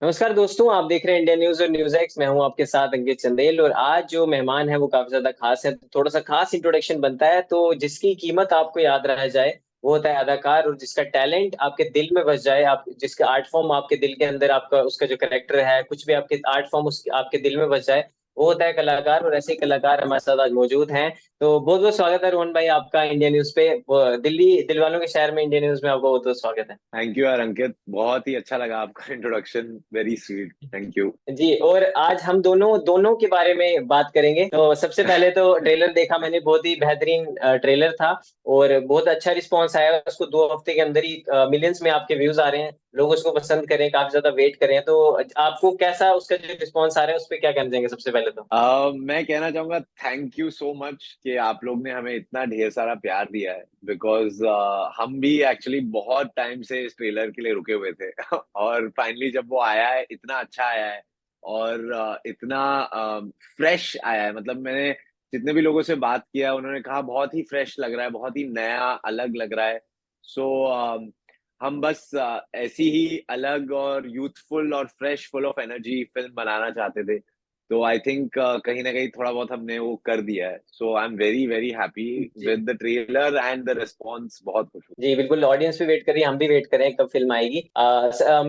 नमस्कार दोस्तों, आप देख रहे हैं इंडिया न्यूज और न्यूज एक्स। मैं हूं आपके साथ अंकित चंदेल। और आज जो मेहमान है वो काफी ज्यादा खास है, तो थोड़ा सा खास इंट्रोडक्शन बनता है। तो जिसकी कीमत आपको याद रह जाए वो होता है अदाकार, और जिसका टैलेंट आपके दिल में बस जाए, आप जिसका आर्ट फॉर्म आपके दिल के अंदर, आपका उसका जो करेक्टर है, कुछ भी आपके आर्ट फॉर्म उस आपके दिल में बस जाए, वो होता है कलाकार। और ऐसे ही कलाकार हमारे साथ आज मौजूद हैं। तो बहुत बहुत स्वागत है रोहन भाई आपका इंडिया न्यूज पे। दिल्ली दिल वालों के शहर में इंडिया न्यूज में आपका बहुत बहुत स्वागत है। थैंक यू यार अंकित, बहुत ही अच्छा लगा आपका introduction. Very sweet, thank you. जी, और आज हम दोनों दोनों के बारे में बात करेंगे। तो सबसे पहले तो ट्रेलर देखा मैंने, बहुत ही बेहतरीन ट्रेलर था। और बहुत अच्छा रिस्पांस आया उसको, 2 हफ्ते के अंदर ही मिलियंस में आपके व्यूज आ रहे हैं। लोग उसको पसंद करें, काफी ज्यादा वेट करें। तो आपको कैसा उसका जो रिस्पांस आ रहा है उस पर क्या कहना चाहेंगे सबसे पहले तो? मैं कहना चाहूंगा थैंक यू सो मच कि आप लोग ने हमें इतना ढेर सारा प्यार दिया है। बिकॉज हम भी एक्चुअली बहुत टाइम से इस ट्रेलर के लिए रुके हुए थे और फाइनली जब वो आया है, इतना अच्छा आया है और इतना फ्रेश आया है। मतलब मैंने जितने भी लोगों से बात किया उन्होंने कहा बहुत ही फ्रेश लग रहा है, बहुत ही नया अलग लग रहा है। सो हम बस ऐसी ही अलग और यूथफुल और fresh, full of energy film बनाना चाहते थे। तो आई थिंक कहीं ना कहीं थोड़ा बहुत हमने वो कर दिया है। So I am very very happy जी with the trailer and the response. बहुत खुश हूँ। जी, बिल्कुल। ऑडियंस भी वेट कर रही है, हम भी वेट कर रहे हैं कब फिल्म आएगी।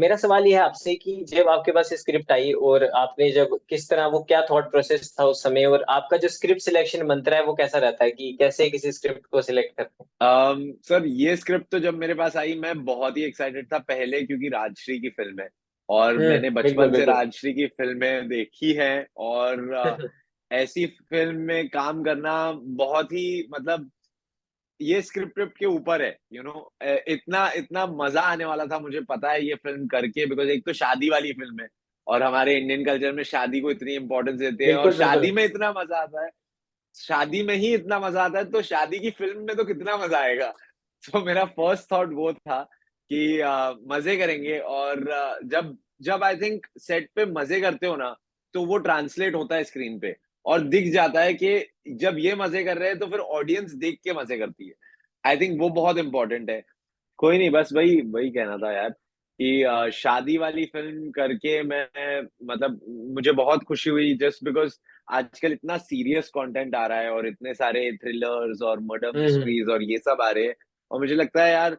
मेरा सवाल ये है आपसे कि जब आपके पास स्क्रिप्ट आई और आपने जब किस तरह, वो क्या थॉट प्रोसेस था उस समय, और आपका जो स्क्रिप्ट सिलेक्शन मंत्र है वो कैसा रहता है कि कैसे किसी स्क्रिप्ट को सिलेक्ट करते हैं? सर ये स्क्रिप्ट तो जब मेरे पास आई मैं बहुत ही एक्साइटेड था, पहले क्योंकि राजश्री की फिल्म है और मैंने बिल्कुल बचपन से बिल्कुल। राजश्री की फिल्में देखी हैं। और ऐसी फिल्म में काम करना बहुत ही मतलब ये स्क्रिप्ट के ऊपर है, इतना इतना मजा आने वाला था, मुझे पता है ये फिल्म करके। बिकॉज एक तो शादी वाली फिल्म है और हमारे इंडियन कल्चर में शादी को इतनी इंपॉर्टेंस देते हैं और बिल्कुल शादी बिल्कुल। में इतना मजा आता है। शादी में ही इतना मजा आता है तो शादी की फिल्म में तो कितना मजा आएगा। तो मेरा फर्स्ट थॉट वो था कि मजे करेंगे। और जब जब आई थिंक सेट पे मजे करते हो ना, तो वो ट्रांसलेट होता है स्क्रीन पे और दिख जाता है कि जब ये मजे कर रहे हैं तो फिर ऑडियंस देख के मजे करती है। आई थिंक वो बहुत इंपॉर्टेंट है। कोई नहीं, बस वही वही कहना था यार कि शादी वाली फिल्म करके मैं मतलब मुझे बहुत खुशी हुई, जस्ट बिकॉज आजकल इतना सीरियस कंटेंट आ रहा है और इतने सारे थ्रिलर्स और मर्डर हम्म। मिस्ट्रीज और ये सब आ रहे हैं। और मुझे लगता है यार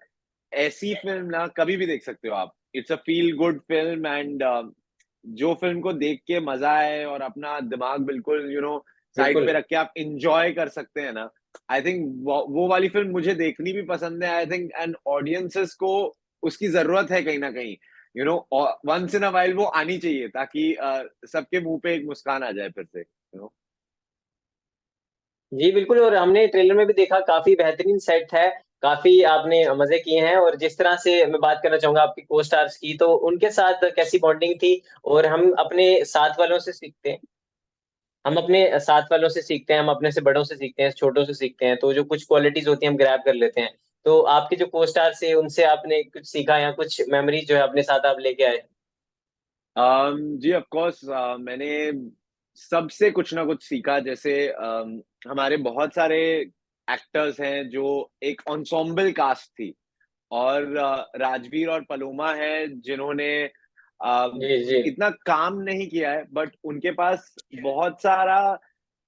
ऐसी फिल्म ना कभी भी देख सकते हो आप। It's a feel good film and जो फिल्म को देख के मजा आए और अपना दिमाग बिल्कुल साइड बिल्कुल। पे रख के आप इंजॉय कर सकते हैं ना। आई थिंक वो वाली फिल्म मुझे देखनी भी पसंद है। आई थिंक एंड ऑडियंसेस को उसकी जरूरत है कहीं ना कहीं। वंस इन अ वाइल वो आनी चाहिए ताकि सबके मुंह पे एक मुस्कान आ जाए फिर से यू जी बिल्कुल। और हमने ट्रेलर में भी देखा, काफी बेहतरीन सेट है। काफी आपने मजे किए हैं। और जिस तरह से मैं बात करना चाहूंगा आपकी को स्टार्स की, तो उनके साथ कैसी बॉन्डिंग थी? और हम अपने साथ वालों से सीखते हैं। हम अपने साथ वालों से सीखते हैं, हम अपने से बड़ों से सीखते हैं, छोटों से सीखते हैं। तो जो कुछ क्वालिटीज होती हैं हम ग्रैब कर लेते हैं। तो आपके जो को स्टार से, उनसे आपने कुछ सीखा या कुछ मेमोरी जो है अपने साथ आप लेके आए? जी ऑफ कोर्स, मैंने सबसे कुछ ना कुछ सीखा। जैसे हमारे बहुत सारे एक्टर्स हैं जो एक ensemble कास्ट थी और राजवीर और पलोमा है जिन्होंने अ, जी जी। इतना काम नहीं किया है बट उनके पास बहुत सारा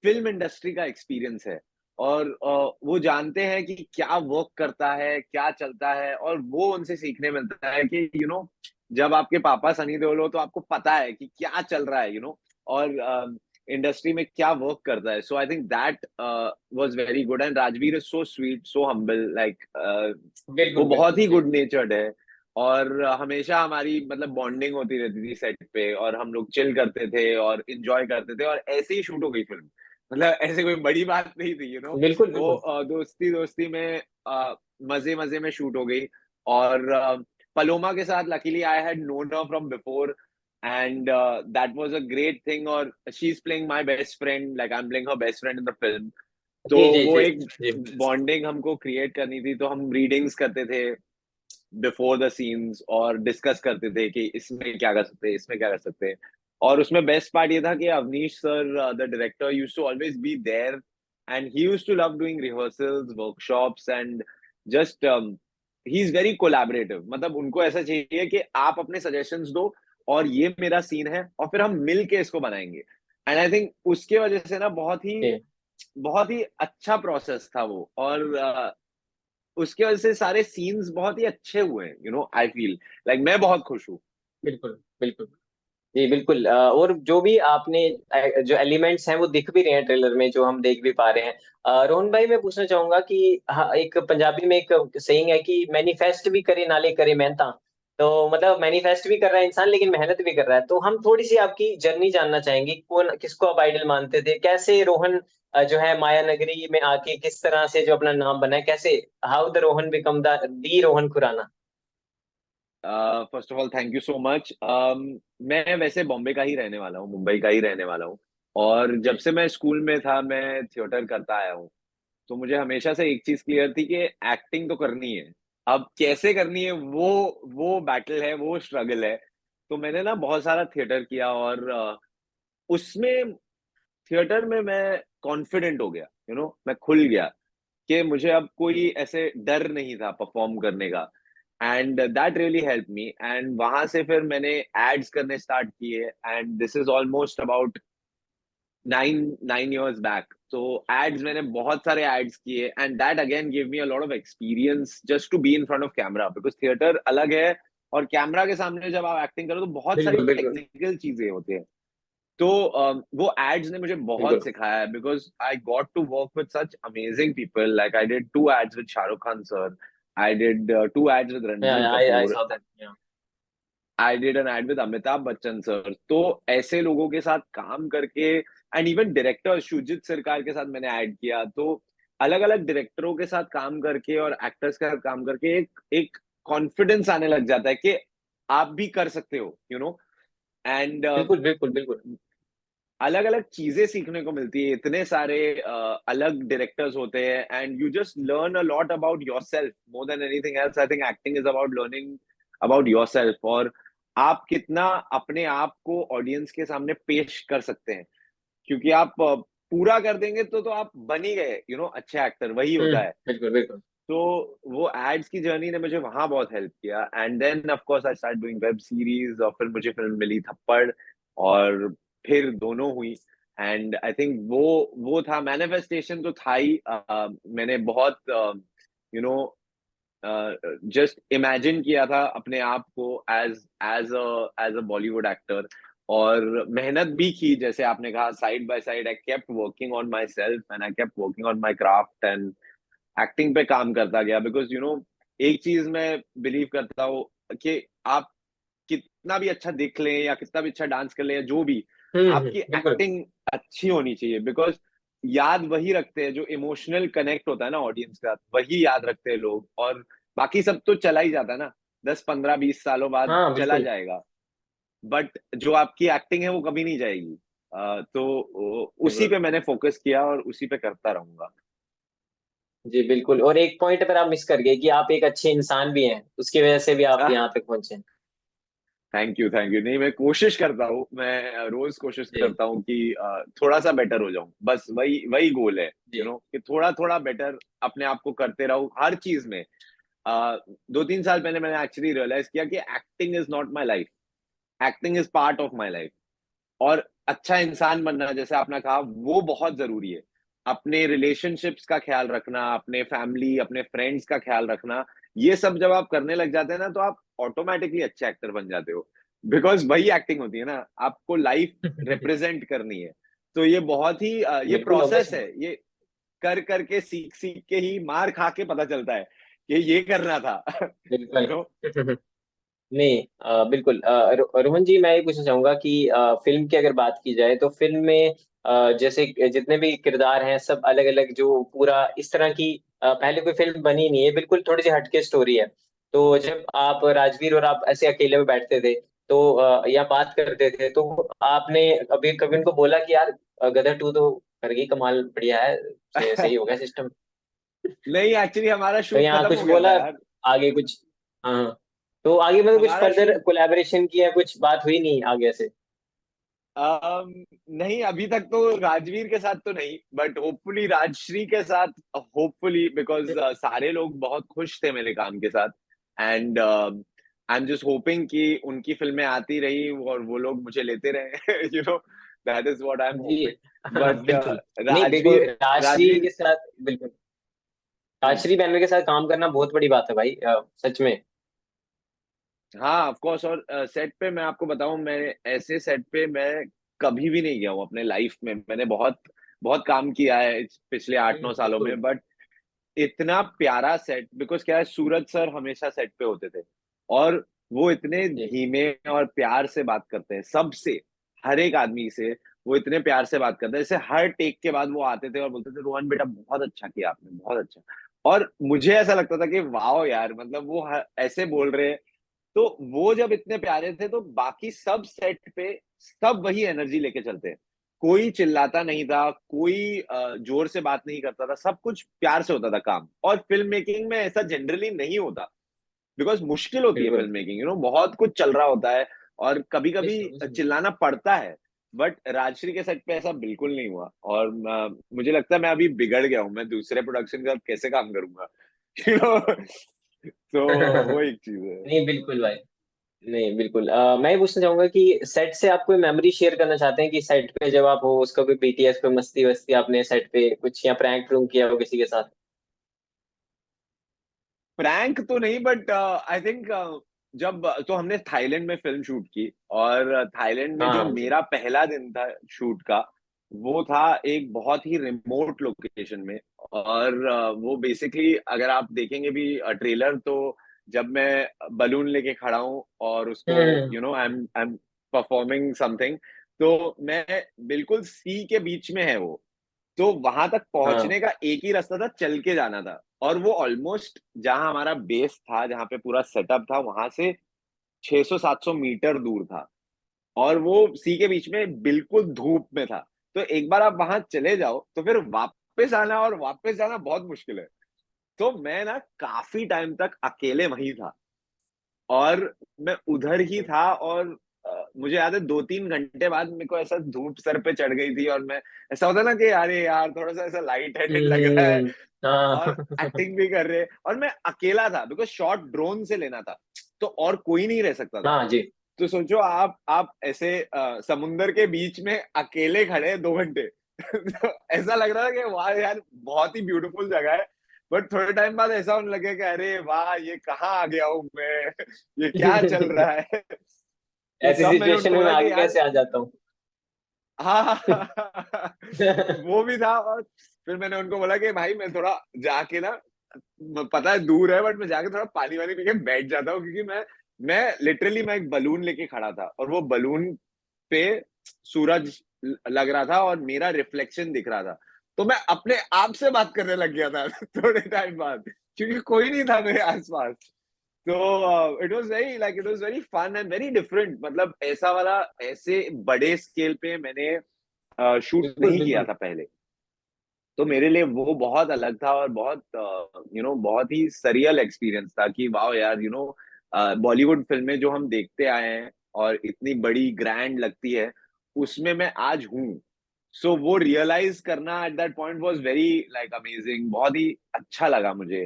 फिल्म इंडस्ट्री का एक्सपीरियंस है। और वो जानते हैं कि क्या वर्क करता है, क्या चलता है। और वो उनसे सीखने मिलता है कि जब आपके पापा सनी देओल हो तो आपको पता है कि क्या चल रहा है और इंडस्ट्री में क्या वर्क करता है। So I think that was very good and Rajveer is so sweet, so humble, like वो बिल्कुल बहुत बिल्कुल। ही जी गुड नेचर्ड है। और हमेशा हमारी मतलब बॉन्डिंग होती रहती थी सेट पे और हम लोग चिल करते थे और इंजॉय करते थे और ऐसे ही शूट हो गई फिल्म। मतलब ऐसे कोई बड़ी बात नहीं थी बिल्कुल वो बिल्कुल। दोस्ती दोस्ती में मजे मजे में शूट हो गई। और पलोमा के साथ luckily I had known her from before and that was a great thing. और she is playing my best friend, like I am playing her best friend in the film. तो जी जी वो जी एक जी। बॉन्डिंग हमको create करनी थी तो हम रीडिंग्स करते थे बिफोर द सीन्स और डिस्कस करते थे कि इसमें क्या कर सकते हैं, इसमें क्या कर सकते हैं। और उसमें बेस्ट पार्ट ये था कि Avneesh sir the director used to always be there and he used to love doing rehearsals, workshops and just he is very collaborative. मतलब उनको ऐसा चाहिए कि आप अपने सजेशंस दो और ये मेरा सीन है, और फिर हम मिल के इसको बनाएंगे। एंड आई थिंक उसके वजह से ना जी बहुत ही अच्छा प्रोसेस था वो, और उसके वजह से सारे सीन्स बहुत ही अच्छे हुए हैं, आई फील लाइक मैं बहुत खुश हूँ। बिल्कुल बिल्कुल। जी बिल्कुल। और जो भी आपने जो एलिमेंट्स हैं वो दिख भी रहे हैं ट्रेलर में, जो हम देख भी पा रहे हैं। रोहन भाई, मैं पूछना चाहूंगा कि हाँ, एक पंजाबी में एक सेइंग है कि मैनिफेस्ट भी करे नाले करे मेहनता। तो मतलब मैनिफेस्ट भी कर रहा है इंसान, लेकिन मेहनत भी कर रहा है। तो हम थोड़ी सी आपकी जर्नी जानना चाहेंगे, कौन किसको आप आइडल मानते थे, कैसे रोहन जो है माया नगरी में आके किस तरह से जो अपना नाम बना है, कैसे, how the Rohan become the the Rohan Khurana. First of all thank you so much. मैं वैसे बॉम्बे का ही रहने वाला हूँ, मुंबई का ही रहने वाला हूँ। और जब जी से मैं स्कूल में था मैं थिएटर करता आया हूँ। तो मुझे हमेशा से एक चीज क्लियर थी कि एक्टिंग तो करनी है। अब कैसे करनी है वो बैटल है, वो स्ट्रगल है। तो मैंने ना बहुत सारा थिएटर किया, और उसमें थिएटर में मैं कॉन्फिडेंट हो गया, मैं खुल गया कि मुझे अब कोई ऐसे डर नहीं था परफॉर्म करने का। And that really help me, and वहां से फिर मैंने एड्स करने स्टार्ट किए, and this is almost about 9 9 years back. तो एड्स मैंने बहुत सारे एड्स किए, and that again give me a lot of experience just to be in front of camera, because theatre अलग है, और कैमरा के सामने जब आप एक्टिंग करो तो बहुत सारी बिल्कुल बिल्कुल टेक्निकल चीजें होती है। तो वो एड्स ने मुझे बहुत बिल्कुल। सिखाया है, because I got to work with such amazing people. Like I did 2 ads with Shahrukh Khan sir, I did 2 ads with Ranbir I Kapoor, saw that. I did an ad with Amitabh Bachchan sir. तो ऐसे लोगों के साथ काम करके, एंड इवन डायरेक्टर शुजित सरकार के साथ मैंने ऐड किया। तो अलग अलग डायरेक्टरों के साथ काम करके और एक्टर्स के साथ काम करके एक एक कॉन्फिडेंस आने लग जाता है कि आप भी कर सकते हो, एंड बिल्कुल बिल्कुल बिल्कुल। अलग अलग चीजें सीखने को मिलती है। इतने सारे अलग डायरेक्टर्स होते हैं, and you just learn a lot about yourself more than anything else. I think acting is about learning about yourself, और आप कितना अपने आप को ऑडियंस के सामने पेश कर सकते हैं। क्योंकि आप पूरा कर देंगे तो आप बन ही गए, अच्छे एक्टर वही होता है। बिल्कुल बिल्कुल। तो वो एड्स की जर्नी ने मुझे वहां बहुत हेल्प किया, and then of course I start doing web series, और फिर मुझे फिल्म मिली थप्पड़, और फिर दोनों हुई। एंड आई थिंक वो था मैनिफेस्टेशन, तो था ही। मैंने बहुत यू नो जस्ट इमेजिन किया था अपने आप को as as a Bollywood actor, और मेहनत भी की, जैसे आपने कहा, side by side I kept working on myself, and I kept working on my craft, and acting पे काम करता गया। बिकॉज एक चीज मैं बिलीव करता हूँ कि आप कितना भी अच्छा दिख लें या कितना भी अच्छा डांस कर लें या जो भी, आपकी बिल्कुल एक्टिंग अच्छी होनी चाहिए। बिकॉज याद वही रखते हैं जो इमोशनल कनेक्ट होता है ना ऑडियंस के साथ, वही याद रखते हैं लोग, और बाकी सब तो चला ही जाता है ना, 10 15 20 सालों बाद हाँ चला बिल्कुल जाएगा। बट जो आपकी एक्टिंग है वो कभी नहीं जाएगी। तो उसी बिल्कुल। पे मैंने फोकस किया, और उसी पे करता रहूंगा। जी बिल्कुल। और एक पॉइंट पर आप मिस कर गए कि आप एक अच्छे इंसान भी हैं, उसकी वजह से भी आप यहाँ तक पहुंचे। Thank you, thank you. नहीं, मैं कोशिश करता हूँ, मैं रोज कोशिश जी करता हूँ कि थोड़ा सा बेटर हो जाऊं, बस वही वही गोल है। जी कि थोड़ा थोड़ा बेटर अपने आप को करते रहूं हर चीज में। 2 3 साल पहले मैंने एक्चुअली रियलाइज किया कि acting is not my life, acting is part of my life. और अच्छा इंसान बनना, जैसे आपने कहा, वो बहुत जरूरी है। अपने रिलेशनशिप्स का ख्याल रखना, अपने फैमिली, अपने फ्रेंड्स का ख्याल रखना, ये सब जब आप करने लग जाते हैं ना, तो आप ऑटोमेटिकली अच्छे एक्टर बन जाते हो। बिकॉज वही एक्टिंग होती है ना, आपको लाइफ रिप्रेजेंट करनी है। तो ये बहुत ही ये बिल्कुल प्रोसेस ऑब्वियसली। है, ये कर करके सीख सीख के ही, मार खा के पता चलता है कि ये करना था। यू बिल्कुल। नो नहीं, बिल्कुल। रोहन जी, मैं ये पूछना चाहूंगा कि फिल्म की अगर बात की जाए तो फिल्म में जैसे जितने भी किरदार हैं सब अलग अलग, जो पूरा इस तरह की पहले कोई फिल्म बनी नहीं है, बिल्कुल थोड़ी सी हटके स्टोरी है। तो जब आप राजवीर और आप ऐसे अकेले में बैठते थे तो या बात करते थे, तो आपने कभी कभी उनको बोला कि यार गदर टू तो कर गई कमाल, बढ़िया है, सही हो गया सिस्टम। नहीं, एक्चुअली हमारा तो शूट यहाँ खत्म कुछ हो गया बोला था यार। आगे कुछ? हाँ हाँ। तो आगे मतलब कुछ हमारा फर्दर शूट कोलैबोरेशन की या कुछ बात हुई नहीं आगे से? नहीं, अभी तक तो राजवीर के साथ तो नहीं, बट होपफुली राजश्री के साथ, होपफुली, बिकॉज सारे लोग बहुत खुश थे मेरे काम के साथ। And I am just hoping कि उनकी फिल्में आती रही और वो लोग मुझे लेते रहे। That is what I am जी। होपिंग। हाँ, बट बिल्कुल। नहीं, देखो, राजवीर राजश्री के राजवीर साथ बिल्कुल, हम्म, राजश्री बैनर के साथ काम करना बहुत बड़ी बात है भाई, सच में। हाँ ऑफ कोर्स। और सेट पे मैं आपको बताऊं, मैं ऐसे सेट पे मैं कभी भी नहीं गया हूँ अपने लाइफ में। मैंने बहुत बहुत काम किया है इस पिछले 8-9 सालों बिल्कुल। में, बट इतना प्यारा सेट, बिकॉज क्या है, सूरज सर हमेशा सेट पे होते थे और वो इतने जी। धीमे और प्यार से बात करते हैं सबसे, हर एक आदमी से वो इतने प्यार से बात करते हैं। जैसे हर टेक के बाद वो आते थे और बोलते थे, रोहन बेटा बहुत अच्छा किया आपने, बहुत अच्छा। और मुझे ऐसा लगता था कि वाह यार, मतलब वो ऐसे बोल रहे हैं। तो वो जब इतने प्यारे थे तो बाकी सब सेट पे सब वही एनर्जी लेके चलते हैं। कोई चिल्लाता नहीं था, कोई जोर से बात नहीं करता था, सब कुछ प्यार से होता था काम। और फिल्म मेकिंग में ऐसा जनरली नहीं होता, बिकॉज मुश्किल होती है बिल्कुल। फिल्म मेकिंग, बहुत कुछ चल रहा होता है और कभी कभी नहीं, चिल्लाना पड़ता है। बट राजश्री के सेट पे ऐसा बिल्कुल नहीं हुआ और मुझे लगता है मैं अभी बिगड़ गया हूँ, मैं दूसरे प्रोडक्शन के साथ कैसे काम करूंगा। यू नो तो वो एक चीज है। नहीं, बिल्कुल भाई। नहीं, बिल्कुल। मैं ये पूछना चाहूंगा कि सेट से आप कोई मेमोरी शेयर करना चाहते हैं कि सेट पे जब आप हो, उसका कोई बीटीएस पे मस्ती वस्ती आपने सेट पे कुछ, या प्रैंक प्रैंक किया हो किसी के साथ? प्रैंक तो नहीं, बट आई थिंक जब तो हमने थाईलैंड में फिल्म शूट की, और थाईलैंड में जो हाँ जी। मेरा पहला दिन था शूट का, वो था एक बहुत ही रिमोट लोकेशन में। और वो बेसिकली अगर आप देखेंगे भी ट्रेलर, तो जब मैं बलून लेके खड़ा हूँ और उसको हम्म। आई एम परफॉर्मिंग समथिंग, तो मैं बिल्कुल सी के बीच में है वो। तो वहां तक हाँ पहुंचने का एक ही रास्ता था, चल के जाना था। और वो ऑलमोस्ट जहां हमारा बेस था, जहां पे पूरा सेटअप था, वहां से 600-700 मीटर दूर था। और वो सी के बीच में बिल्कुल धूप में था। तो एक बार आप वहां चले जाओ तो फिर वापस आना और वापस जाना बहुत मुश्किल है। तो मैं ना काफी टाइम तक अकेले वहीं था और मैं उधर ही था। और मुझे याद है 2-3 घंटे बाद मेरे को ऐसा धूप सर पे चढ़ गई थी और मैं, ऐसा होता ना कि अरे यार थोड़ा सा ऐसा लाइट हेडेड लग रहा है, और हाँ। एक्टिंग भी कर रहे। और मैं अकेला था बिकॉज शॉट ड्रोन से लेना था, तो और कोई नहीं रह सकता था। हाँ जी। तो सोचो आप ऐसे समुंदर के बीच में अकेले खड़े 2 घंटे। तो ऐसा लग रहा था कि वाह यार बहुत ही ब्यूटीफुल जगह है। बट थोड़े टाइम बाद ऐसा होने लगे कि अरे वाह, ये कहाँ आ गया हूँ मैं, ये क्या चल रहा है। तो ऐसी तब मैंने सिचुएशन उनको में मैं बोला कि आगे यार, कैसे आ जाता हूँ। हाँ, वो भी था। और फिर मैंने उनको बोला कि भाई मैं थोड़ा जाके ना, पता है दूर है, बट मैं जाके थोड़ा पानी वानी पी के बैठ जाता हूँ, क्योंकि मैं लिटरली मैं एक बलून लेके खड़ा था और वो बलून पे सूरज लग रहा था और मेरा रिफ्लेक्शन दिख रहा था। तो मैं अपने आप से बात करने लग गया था थोड़े टाइम बाद, क्योंकि कोई नहीं था मेरे आसपास। तो it was very fun and very different. मतलब ऐसा वाला, ऐसे बड़े स्केल पे मैंने शूट बिल्कुल नहीं किया बिल्कुल। था पहले। तो मेरे लिए वो बहुत अलग था और बहुत बहुत ही सरियल एक्सपीरियंस था कि वाह यार, बॉलीवुड फिल्में जो हम देखते आए हैं और इतनी बड़ी ग्रैंड लगती है, उसमें मैं आज हूँ। सो वो रियलाइज करना at that point was very like amazing. बहुत ही अच्छा लगा मुझे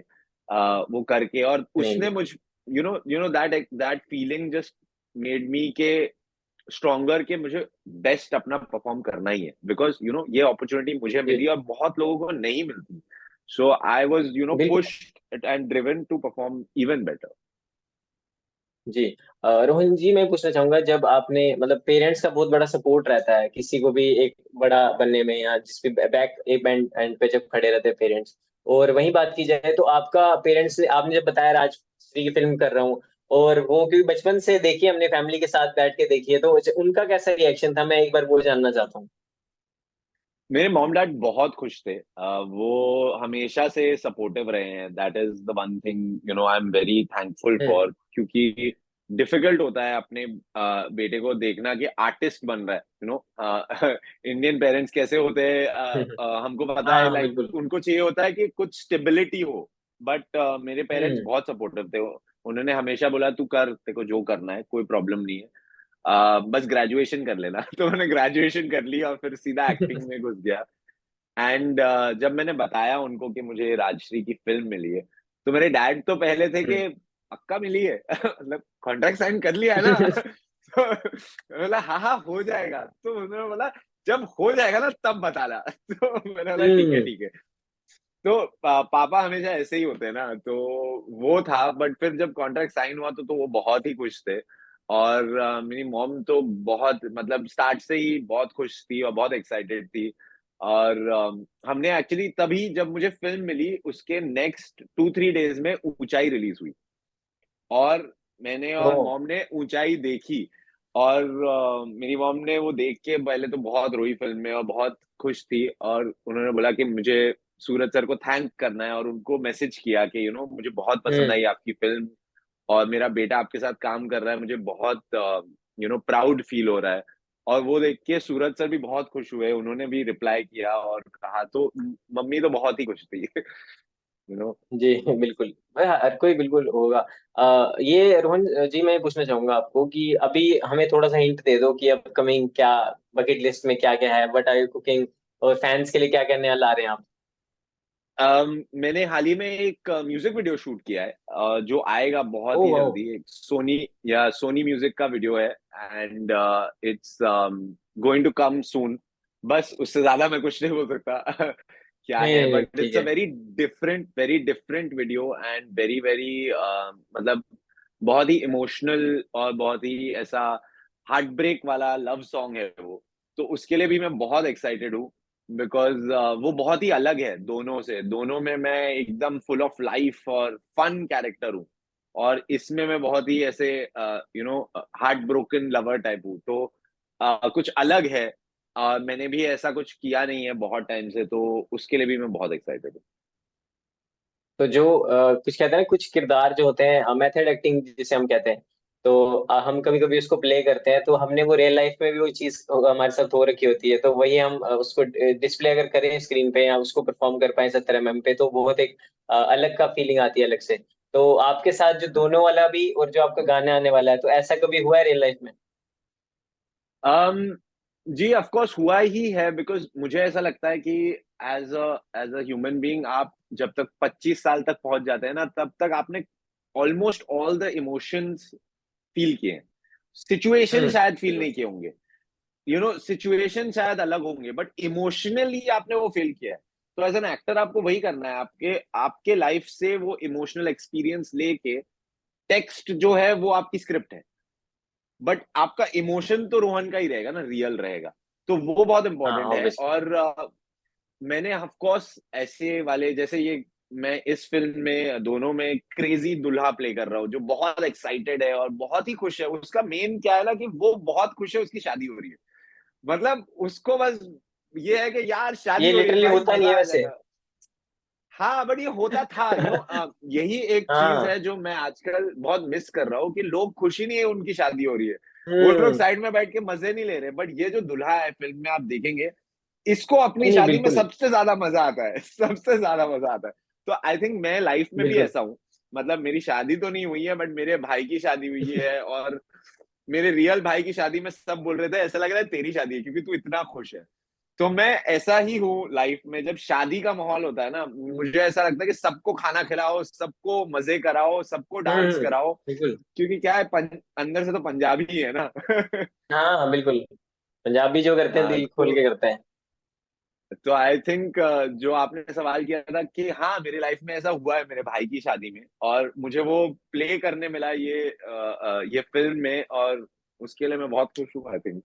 वो करके। और नहीं उसने नहीं। मुझ that that feeling just made me के स्ट्रॉन्गर, के मुझे बेस्ट अपना परफॉर्म करना ही है, बिकॉज ये अपॉर्चुनिटी मुझे जी। मिली और बहुत लोगों को नहीं मिलती। सो आई वाज बिल्कुल। Pushed and driven to perform even better. जी। रोहन जी, मैं पूछना चाहूंगा, जब आपने मतलब पेरेंट्स का बहुत बड़ा सपोर्ट रहता है किसी को भी एक बड़ा बनने में, या जिस पे बैक एक एंड एंड पे जब खड़े रहते हैं पेरेंट्स, और वही बात की जाए तो आपका पेरेंट्स, आपने जब बताया राजश्री की फिल्म कर रहा हूँ, और वो क्योंकि बचपन से देखी है हमने, फैमिली के साथ बैठ के देखी है, तो उनका कैसा रिएक्शन था, मैं एक बार वो जानना चाहता हूँ। मेरे मॉम डैड बहुत खुश थे। वो हमेशा से सपोर्टिव रहे हैं। That is the one thing I am very thankful hmm. For, क्योंकि डिफिकल्ट होता है अपने बेटे को देखना कि आर्टिस्ट बन रहा है। इंडियन पेरेंट्स कैसे होते हैं, हमको पता है, हाँ लाइक बिल्कुल। उनको चाहिए होता है कि कुछ स्टेबिलिटी हो। बट मेरे पेरेंट्स हम्म। बहुत सपोर्टिव थे। उन्होंने हमेशा बोला तू कर, तेरे को जो करना है कोई प्रॉब्लम नहीं है, बस ग्रेजुएशन कर लेना। तो मैंने ग्रेजुएशन कर ली और फिर सीधा एक्टिंग में घुस गया। एंड जब मैंने बताया उनको कि मुझे राजश्री की फिल्म मिली है, तो मेरे डैड तो पहले थे कि हम्म। पक्का मिली है मतलब कॉन्ट्रैक्ट साइन कर लिया है ना तो मैंने बोला हाँ हाँ हो जाएगा, तो उन्होंने बोला जब हो जाएगा ना तब बताना तो मैंने बोला ठीक है हम्म। ठीक है। तो पापा हमेशा ऐसे ही होते हैं ना, तो वो था। बट फिर जब कॉन्ट्रैक्ट साइन हुआ तो वो बहुत ही खुश थे। और मेरी मॉम तो बहुत मतलब स्टार्ट से ही बहुत खुश थी और बहुत एक्साइटेड थी। और हमने एक्चुअली तभी जब मुझे फिल्म मिली उसके नेक्स्ट 2-3 डेज में ऊंचाई रिलीज हुई, और मैंने ओ। और मॉम ने ऊंचाई देखी। और मेरी मॉम ने वो देख के पहले तो बहुत रोई फिल्म में और बहुत खुश थी, और उन्होंने बोला कि मुझे सूरज सर को थैंक करना है, और उनको मैसेज किया कि मुझे बहुत पसंद हम्म। आई आपकी फिल्म, और मेरा बेटा आपके साथ काम कर रहा है, मुझे बहुत प्राउड फील हो रहा है। और वो देख के सूरज सर भी बहुत खुश हुए, उन्होंने भी रिप्लाई किया और कहा, तो मम्मी तो बहुत ही खुश थी यू नो जी बिल्कुल भाई, हर कोई बिल्कुल होगा। ये रोहन जी, मैं पूछना चाहूंगा आपको कि अभी हमें थोड़ा सा हिंट दे दो कि अपकमिंग क्या बकेट लिस्ट में क्या क्या है, व्हाट आर यू कुकिंग, और फैंस के लिए क्या क्या नया ला रहे हैं आप। मैंने हाल ही में एक म्यूजिक वीडियो शूट किया है, जो आएगा बहुत ओ ही वाओ। जल्दी। एक सोनी म्यूजिक का वीडियो है, and it's going to come soon. बस उससे ज्यादा मैं कुछ नहीं बोल सकता क्या नहीं है, नहीं नहीं, बट ठीक इट्स अ है। Very different video, and very very मतलब बहुत ही इमोशनल और बहुत ही ऐसा हार्ट ब्रेक वाला लव सॉन्ग है वो। तो उसके लिए भी मैं बहुत एक्साइटेड हूँ, बिकॉज वो बहुत ही अलग है दोनों से। दोनों में मैं एकदम फुल ऑफ लाइफ और फन कैरेक्टर हूँ, और इसमें मैं बहुत ही ऐसे हार्ट ब्रोकन लवर टाइप हूँ। तो कुछ अलग है, मैंने भी ऐसा कुछ किया नहीं है बहुत टाइम से, तो उसके लिए भी मैं बहुत एक्साइटेड हूँ। तो जो कुछ कहते हैं ना, कुछ किरदार जो होते हैं, मेथड एक्टिंग जिसे हम कहते हैं, तो हम कभी कभी उसको प्ले करते हैं, तो हमने वो रियल लाइफ में भी वो चीज हमारे साथ हो रखी होती है, तो वही हम उसको डिस्प्ले अगर करें स्क्रीन पे या उसको परफॉर्म कर पाए 70 mm पे, तो बहुत एक अलग का फीलिंग आती है अलग से। तो आपके साथ जो दोनों वाला भी और जो आपका गाना आने वाला है, तो ऐसा कभी हुआ है रियल लाइफ में। um, जी ऑफ कोर्स हुआ ही है, बिकॉज मुझे ऐसा लगता है कि एज अ ह्यूमन बीइंग आप जब तक 25 साल तक पहुंच जाते हैं ना, तब तक आपने almost all the emotions feel किए हैं। सिचुएशन हम्म। शायद फील नहीं किए होंगे, सिचुएशन शायद अलग होंगे, बट इमोशनली आपने वो फील किया है। तो एज एन एक्टर आपको वही करना है, आपके आपके लाइफ से वो इमोशनल एक्सपीरियंस लेके टेक्स्ट जो है वो आपकी स्क्रिप्ट है, बट आपका इमोशन तो रोहन का ही रहेगा ना, रियल रहेगा। तो वो बहुत हाँ इंपॉर्टेंट है। ऑब्वियसली। और मैंने ऑफ कोर्स ऐसे वाले जैसे ये, मैं इस फिल्म में दोनों में क्रेजी दुल्हा प्ले कर रहा हूँ, जो बहुत एक्साइटेड है और बहुत ही खुश है। उसका मेन क्या है ना, कि वो बहुत खुश है, उसकी शादी हो रही है। मतलब उसको बस ये है कि यार शादी ये हो रही है लिटरली भाई, होता नहीं मजा है आ वैसे। जाएगा। हाँ, बट ये होता था यही एक चीज हाँ। है जो मैं आजकल बहुत मिस कर रहा हूँ, कि लोग खुशी नहीं है उनकी शादी हो रही है, वो लोग हम्म। साइड में बैठ के मजे नहीं ले रहे। बट ये जो दुल्हा है फिल्म में आप देखेंगे, इसको अपनी नहीं नहीं, शादी में बिल्कुल सबसे ज्यादा मजा आता है सबसे ज्यादा मजा आता है। तो आई थिंक मैं लाइफ में भी बिल्कुल। ऐसा हूँ। मतलब मेरी शादी तो नहीं हुई है, बट मेरे भाई की शादी हुई है, और मेरे रियल भाई की शादी में सब बोल रहे थे ऐसा लग रहा है तेरी शादी है, क्योंकि तू इतना खुश है। तो मैं ऐसा ही हूँ लाइफ में। जब शादी का माहौल होता है ना, मुझे ऐसा लगता है कि सबको खाना खिलाओ, सबको मजे कराओ, सबको डांस कराओ, बिल्कुल। क्योंकि क्या है, अंदर से तो पंजाबी ही है ना हाँ बिल्कुल, पंजाबी जो करते हैं हाँ, दिल खोल के करते हैं। तो आई थिंक जो आपने सवाल किया था कि हाँ मेरी लाइफ में ऐसा हुआ है मेरे भाई की शादी में, और मुझे वो प्ले करने मिला ये फिल्म में, और उसके लिए मैं बहुत खुश हूँ आई थिंक।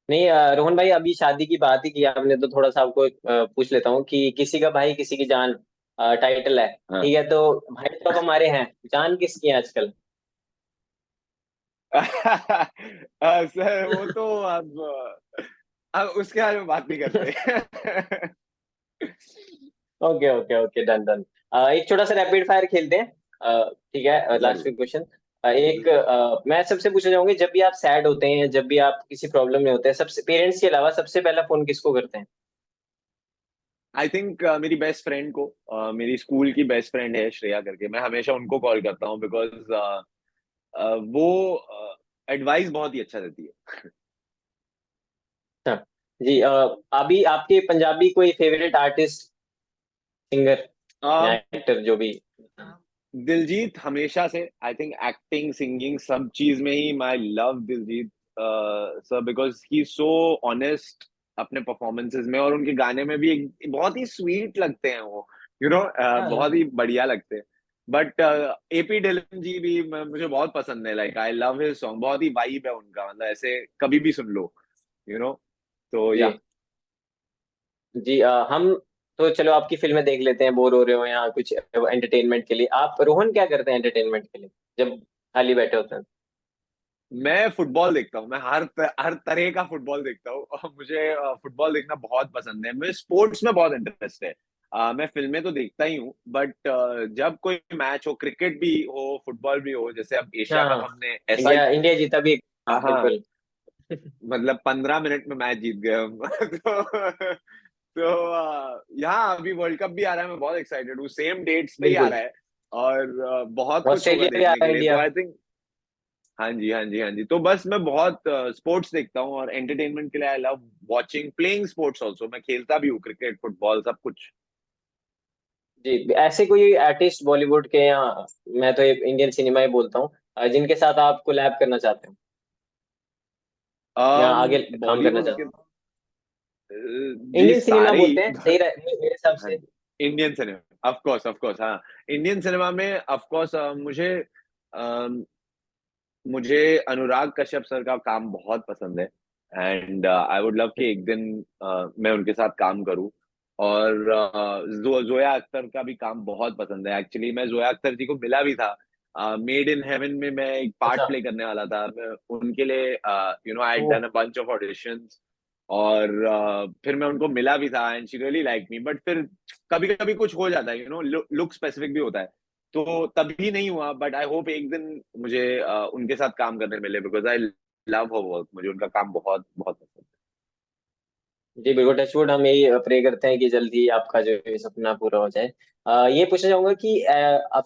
नहीं रोहन भाई, अभी शादी की बात ही की आपने, तो थोड़ा सा आपको पूछ लेता हूँ कि किसी का भाई किसी की जान टाइटल है, हाँ ठीक है, तो भाई तो अब हमारे हैं, जान किसकी है आजकल। सर वो तो अब उसके बारे में बात नहीं करते okay okay okay, done done. एक छोटा सा रैपिड फायर खेलते हैं, ठीक है, लास्ट जरूर। Quick question. एक मैं सबसे पूछना चाहूंगी, जब भी आप सैड होते हैं, जब भी आप किसी प्रॉब्लम में होते हैं, सबसे पेरेंट्स के अलावा सबसे पहला फोन किसको करते हैं। आई थिंक मेरी बेस्ट फ्रेंड को, मेरी स्कूल की बेस्ट फ्रेंड है श्रेया करके, मैं हमेशा उनको कॉल करता हूँ, बिकॉज वो एडवाइस बहुत ही अच्छा देती है। अच्छा जी, अभी आपके पंजाबी कोई फेवरेट आर्टिस्ट, सिंगर या um, एक्टर जो भी। दिलजीत हमेशा से, आई थिंक एक्टिंग, सिंगिंग, सब चीज में ही my love Diljit sir, because he so honest अपने परफॉर्मेंसेस में, और उनके गाने में भी एक बहुत ही स्वीट लगते हैं वो, हाँ बहुत हाँ। ही बढ़िया लगते हैं। बट एपी ढिल्लन जी भी मुझे बहुत पसंद है, like I love his song, बहुत ही वाइब है उनका, मतलब ऐसे कभी भी सुन लो, यू नो तो जी या। जी। हम तो चलो आपकी फिल्में देख लेते हैं, बोर हो रहे हो या कुछ एंटरटेनमेंट के लिए। आप रोहन क्या करते हैं एंटरटेनमेंट के लिए जब खाली बैठे होते हैं? मैं फुटबॉल देखता हूँ, मैं हर तरह का फुटबॉल देखता हूँ, और मुझे फुटबॉल देखना बहुत पसंद है, मुझे स्पोर्ट्स में बहुत इंटरेस्ट है। मैं फिल्में तो देखता ही हूँ, बट जब कोई मैच हो, क्रिकेट भी हो, फुटबॉल भी हो, जैसे अब एशिया हाँ कप हाँ। हमने ऐसा, इंडिया इंडिया जीता भी। हाँ हाँ, बिल्कुल। मतलब 15 मिनट में मैच जीत गए हम तो यहाँ अभी वर्ल्ड कप भी आ रहा है, मैं बहुत एक्साइटेड हूँ, सेम डेट्स पे ही आ बिल्कुल। रहा है, और बहुत कुछ होगा ऑस्ट्रेलिया भी आ देखने रहा के है लिए, तो इंडिया। आई थिंक, हाँ जी, हाँ जी, हाँ जी, तो बस मैं बहुत स्पोर्ट्स देखता हूँ, और एंटरटेनमेंट के लिए I love watching playing sports also, मैं खेलता भी हूँ क्रिकेट, फुटबॉल, सब कुछ। जी, ऐसे कोई आर्टिस्ट बॉलीवुड के या मैं तो ये इंडियन सिनेमा ही बोलता हूँ, जिनके साथ आप कोलैब करना चाहते हो या आगे काम करना बॉलीवुड चाहते के हो? जी इंडियन सिनेमा सारे ही बोलते हैं, सही मेरे हिसाब हाँ से। जी, इंडियन सिनेमा, ऑफ कोर्स, हाँ, इंडियन सिनेमा में ऑफ कोर्स मुझे अम, मुझे अनुराग कश्यप सर का काम बहुत पसंद है, एंड आई वुड लव कि एक दिन मैं उनके साथ काम करूं, और जोया अख्तर का भी काम बहुत पसंद है, एक्चुअली मैं जोया अख्तर जी को मिला भी था, मेड इन हेवन में मैं एक पार्ट अच्छा। प्ले करने वाला था, मैं उनके लिए आई ओ। Done a bunch of auditions, और फिर मैं उनको मिला भी था, and she really like me, but फिर कभी कभी कुछ हो जाता है, लुक स्पेसिफिक भी होता है, तो तभी नहीं हुआ, बट आई होप एक दिन मुझे उनके साथ काम करने मिले, because I love her work, मुझे उनका काम बहुत बहुत पसंद जी बिल्कुल, टचवुड, हम यही प्रे करते हैं कि जल्दी आपका जो ये सपना पूरा हो जाए। ये पूछना चाहूंगा कि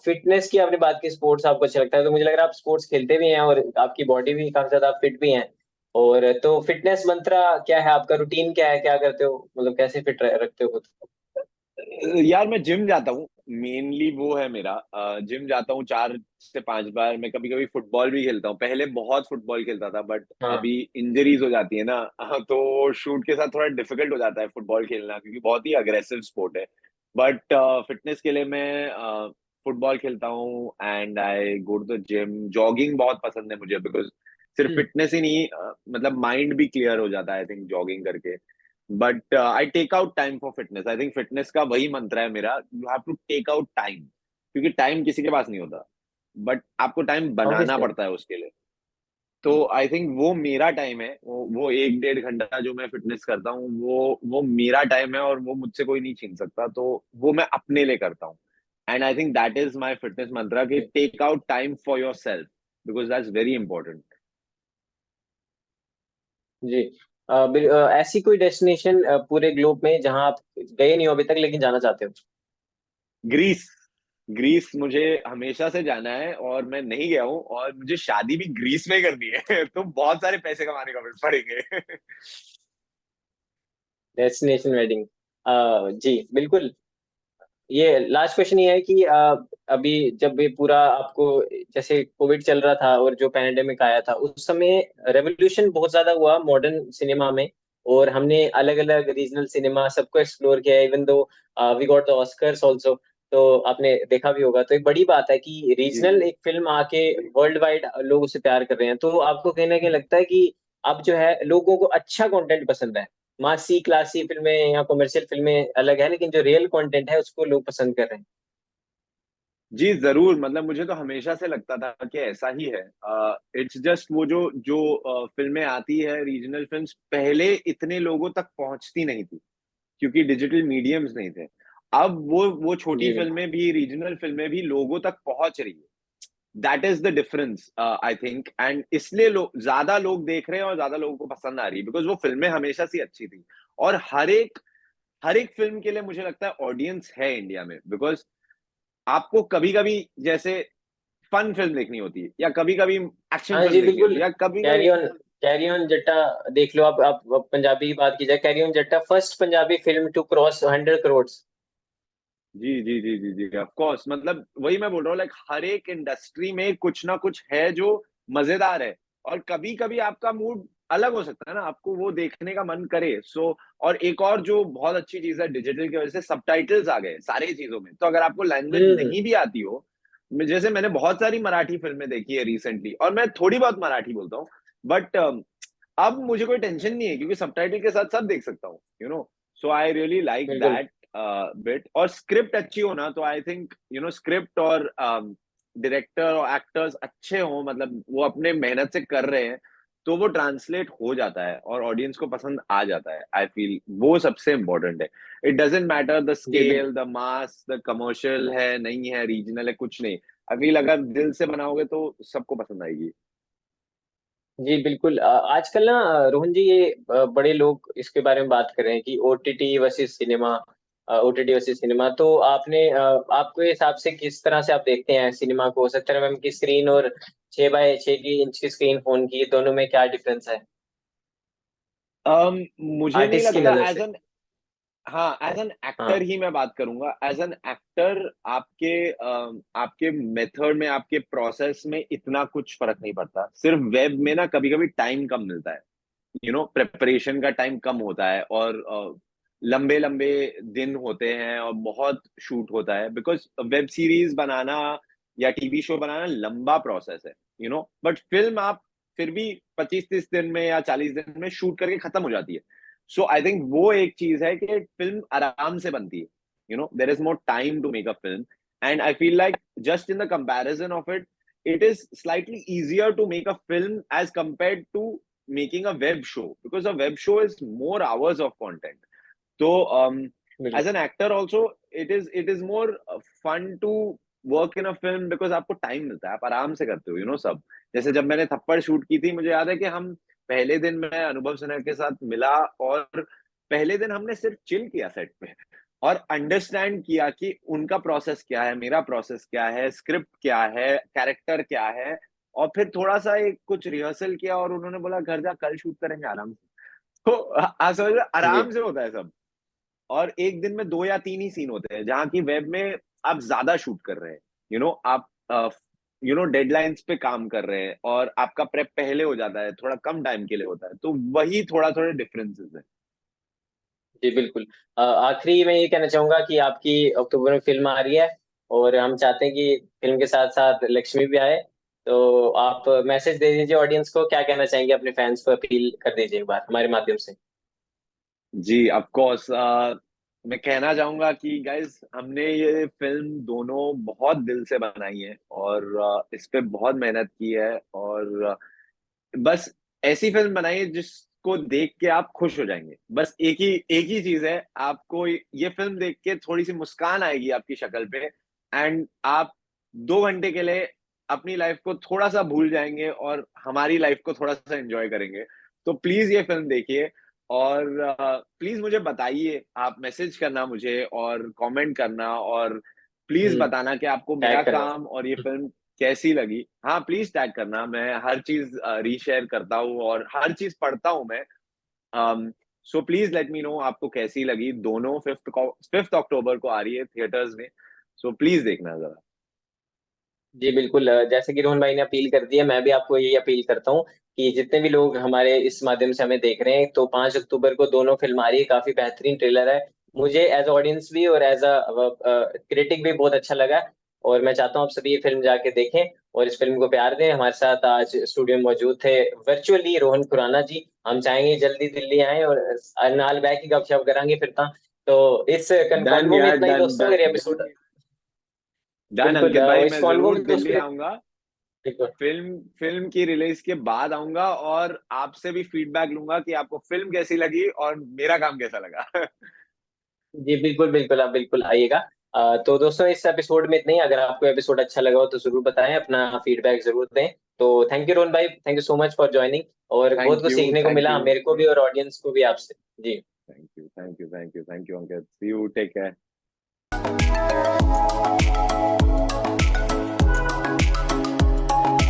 फिटनेस की आपने बात की, स्पोर्ट्स आपको अच्छा लगता है, तो मुझे लग रहा है आप स्पोर्ट्स खेलते भी हैं और आपकी बॉडी भी काफी ज्यादा फिट भी है। और तो फिटनेस मंत्रा क्या है आपका, रूटीन क्या है, क्या करते हो, मतलब कैसे फिट रखते हो खुद को? है। यार मैं जिम जाता हूँ, मेनली वो है मेरा, जिम जाता हूँ 4 से 5 बार, मैं कभी कभी फुटबॉल भी खेलता हूँ, पहले बहुत फुटबॉल खेलता था, बट हाँ। अभी इंजरीज हो जाती है ना, तो शूट के साथ थोड़ा डिफिकल्ट हो जाता है फुटबॉल खेलना, क्योंकि बहुत ही अग्रेसिव स्पोर्ट है, बट फिटनेस के लिए मैं फुटबॉल खेलता हूँ, and I go to the gym, jogging बहुत पसंद है मुझे, बिकॉज सिर्फ हम्म। फिटनेस ही नहीं, मतलब माइंड भी क्लियर हो जाता है आई थिंक जॉगिंग करके, but I take out time for fitness, I think fitness का वही मंत्र है मेरा, you have to take out time, क्योंकि टाइम किसी के पास नहीं होता, बट आपको टाइम बनाना ऑब्वियसली। पड़ता है उसके लिए, तो आई थिंक वो मेरा टाइम है, वो 1 डेढ़ घंटा जो मैं फिटनेस करता हूँ, वो मेरा टाइम है, और वो मुझसे कोई नहीं छीन सकता, तो वो मैं अपने लिए करता हूँ, and I think that is my fitness mantra, कि take out time for yourself, because that's very important. जी। ऐसी कोई डेस्टिनेशन पूरे ग्लोब में जहां आप गए नहीं हो अभी तक लेकिन जाना चाहते हो? ग्रीस, ग्रीस मुझे हमेशा से जाना है, और मैं नहीं गया हूँ, और मुझे शादी भी ग्रीस में ही करनी है तो बहुत सारे पैसे कमाने का पड़ेंगे डेस्टिनेशन वेडिंग। जी बिल्कुल। ये लास्ट क्वेश्चन ये है कि अभी जब ये पूरा आपको, जैसे कोविड चल रहा था और जो पैंडेमिक आया था उस समय रेवोल्यूशन बहुत ज्यादा हुआ मॉडर्न सिनेमा में, और हमने अलग अलग रीजनल सिनेमा सबको एक्सप्लोर किया, even though we got the Oscars also. तो आपने देखा भी होगा, तो एक बड़ी बात है कि जी रीजनल एक फिल्म आके वर्ल्ड वाइड लोग उसे प्यार कर रहे हैं। तो आपको कहीं ना कहीं लगता है कि अब जो है लोगों को अच्छा कंटेंट पसंद है, मासी क्लासी फिल्में या कमर्शियल फिल्में अलग है, लेकिन जो रियल कंटेंट है उसको लोग पसंद कर रहे हैं? जी जरूर, मतलब मुझे तो हमेशा से लगता था कि ऐसा ही है, इट्स जस्ट वो जो जो फिल्में आती है, रीजनल फिल्म्स पहले इतने लोगों तक पहुंचती नहीं थी, क्योंकि डिजिटल मीडियम्स नहीं थे, अब वो छोटी जी बिल्कुल। फिल्में भी, रीजनल फिल्में भी लोगों तक पहुंच रही है, that is the difference I think, and इसलिए ज्यादा लोग देख रहे हैं, और ज्यादा लोगों को पसंद आ रही है, बिकॉज वो फिल्में हमेशा से अच्छी थी, और हर एक फिल्म के लिए मुझे लगता है ऑडियंस है इंडिया में, बिकॉज आपको कभी कभी जैसे फन फिल्म देखनी होती है, या कभी कभी एक्शन हाँ जी फिल्म देखनी बिल्कुल। होती है, या कभी कभी, कैरी ऑन जट्टा देख लो आप पंजाबी की बात की जाए, carry on Jatta first Punjabi film to cross 100 crore. जी, जी, जी, जी, जी, ऑफ कोर्स, मतलब वही मैं बोल रहा हूँ, लाइक हर एक इंडस्ट्री में कुछ ना कुछ है जो मज़ेदार है, और कभी-कभी आपका मूड अलग हो सकता है ना, आपको वो देखने का मन करे। और एक और जो बहुत अच्छी चीज़ है डिजिटल की वज़ह से, सबटाइटल्स आ गए सारी चीज़ों में। तो अगर आपको लैंग्वेज हम्म। नहीं भी आती हो, जैसे मैंने बहुत सारी मराठी फ़िल्में देखी है रिसेंटली, और मैं थोड़ी बहुत मराठी बोलता हूँ, बट अब मुझे कोई टेंशन नहीं है क्योंकि सबटाइटल के साथ सब देख सकता हूँ, you know. So I really like बिल्कुल। That bit. और स्क्रिप्ट अच्छी हो ना, तो आई थिंक स्क्रिप्ट और डायरेक्टर और एक्टर्स अच्छे हों, मतलब वो अपने मेहनत से कर रहे हैं, तो वो ट्रांसलेट हो जाता है और ऑडियंस को पसंद आ जाता है। आई फील वो सबसे इम्पोर्टेंट है। इट डज़न्ट मैटर द जी बिल्कुल। Scale, the mass, the commercial है, नहीं है, रीजनल है, कुछ नहीं। आई फील अगर दिल से बनाओगे तो सबको पसंद आएगी। जी बिल्कुल। आजकल ना रोहन जी, ये बड़े लोग इसके बारे में बात कर रहे हैं कि OTT versus cinema, OTT versus cinema. तो आपके हिसाब से किस तरह से आप देखते हैं सिनेमा को? 70 mm की स्क्रीन और 6x6 की इंच की स्क्रीन फोन की, दोनों में क्या डिफरेंस है मुझे नहीं आर्टिस्ट की लगता नजर एज़ से? एन हाँ, एज़ एन एक्टर हाँ। ही मैं बात करूँगा। एज़ एन एक्टर आपके मेथड में, आपके प्रोसेस में इतना कुछ फ़र्क नहीं पड़ता। सिर्फ़ वेब में ना कभी-कभी टाइम कम मिलता है। प्रिपरेशन का टाइम कम होता है, और लंबे-लंबे दिन होते हैं और बहुत शूट होता है, बिकॉज़ वेब सीरीज़ बनाना या टीवी शो बनाना लंबा प्रोसेस है, बट फ़िल्म आप फिर भी 25-30 दिन में या 40 दिन में शूट करके खत्म हो जाती है। सो आई थिंक वो एक चीज़ है कि फ़िल्म आराम से बनती है, there is more time to make a film, and I feel like just in the comparison of it, it is slightly easier to make a film as compared to making a web show, because a web show is more hours of content. So as बिल्कुल। an actor also, it is more fun to work in a film because आपको time मिलता है, आप आराम से करते हो, सब। जैसे जब मैंने थप्पड़ शूट की थी, मुझे याद है कि हम पहले दिन मैं अनुभव सिन्हा के साथ मिला, और पहले दिन हमने सिर्फ चिल किया सेट पे, और अंडरस्टैंड किया कि उनका प्रोसेस क्या है, मेरा प्रोसेस क्या है, स्क्रिप्ट क्या है, कैरेक्टर क्या है, और फिर थोड़ा-सा एक कुछ रिहर्सल किया, और उन्होंने बोला, "घर जा, कल शूट करेंगे आराम से।" तो आप समझ रहे हो, जी आराम से होता है सब। और एक दिन में 2 या 3 ही सीन होते हैं, जहाँ की वेब में आप ज़्यादा शूट कर रहे हैं। आप डेडलाइन्स पे काम कर रहे हैं, और आपका प्रेप पहले हो जाता है, थोड़ा कम टाइम के लिए होता है। तो वही थोड़ा-थोड़े डिफरेंसेस हैं। जी बिल्कुल। आखिरी में ये कहना चाहूंगा कि आपकी अक्टूबर में फिल्म आ रही है, और हम चाहते हैं कि फिल्म के साथ साथ लक्ष्मी भी आए। तो आप मैसेज दे दीजिए ऑडियंस को, क्या कहना चाहेंगे अपने फैंस को, अपील कर दीजिए एक बार हमारे माध्यम से। जी, ऑफ़ कोर्स, मैं कहना चाहूँगा कि गाइज़, हमने ये फ़िल्म दोनों बहुत दिल से बनाई है, और इस पे बहुत मेहनत की है, और बस ऐसी फ़िल्म बनाइए जिसको देख के आप खुश हो जाएँगे। बस एक ही चीज़ है, आपको ये फ़िल्म देख के थोड़ी-सी मुस्कान आएगी आपकी शक्ल पे, एंड आप 2 घंटे के लिए अपनी लाइफ़ को थोड़ा-सा भूल जाएँगे, और हमारी लाइफ़ को थोड़ा-सा एन्जॉय करेंगे। तो प्लीज़ ये फ़िल्म देखिए, और प्लीज़ मुझे बताइए, आप मैसेज करना मुझे, और कमेंट करना, और प्लीज़ हम्म। बताना कि आपको मेरा टैग करना। काम और ये फ़िल्म कैसी लगी। हाँ, प्लीज़ टैग करना, मैं हर चीज़ रीशेयर करता हूँ, और हर चीज़ पढ़ता हूँ मैं। Um, so please let me know आपको कैसी लगी। दोनों 5th अक्टूबर को आ रही है थिएटर्स में, सो प्लीज़ देखना ज़रा। जी बिल्कुल। जैसे कि रोहन भाई ने अपील कर दी है, मैं भी आपको यही अपील करता हूँ कि जितने भी लोग हमारे इस माध्यम से हमें देख रहे हैं, तो 5 अक्टूबर को दोनों फिल्म आ रही है। काफी बेहतरीन ट्रेलर है। मुझे एज ऑडियंस भी और एज अ क्रिटिक भी बहुत अच्छा लगा, और मैं चाहता हूँ आप सभी ये फिल्म जाके देखें और इस फिल्म को प्यार दें। हमारे साथ आज स्टूडियो में मौजूद थे वर्चुअली रोहन खुराना जी। हम चाहेंगे जल्दी दिल्ली आए और नाल बैठ के गपशप करांगे फिर तो इस डन कन्फर्मो में यार, इतना ही डन, दोस्तों, डन, मेरे एपिसोड। डन बिल्कुल। अंकित भाई, इस मैं कॉन्वो ज़रूर में दिल्ली दोस्तों। आऊँगा। बिल्कुल। फ़िल्म फ़िल्म की रिलीज़ के बाद आऊँगा, और आपसे भी फीडबैक लूँगा कि आपको फ़िल्म कैसी लगी और मेरा काम कैसा लगा। जी, बिल्कुल, बिल्कुल, आप बिल्कुल आइएगा। तो दोस्तों इस एपिसोड में इतना ही। अगर आपको एपिसोड अच्छा लगा हो तो ज़रूर बताएँ, अपना फीडबैक ज़रूर दें। तो थैंक यू रोहन भाई, thank you so much for joining, और बहुत थैंक कुछ यू, सीखने को थैंक मिला यू, मेरे को भी और ऑडियंस को भी आपसे। जी। Thank you, thank you, thank you, thank you Ankit. See you, take care.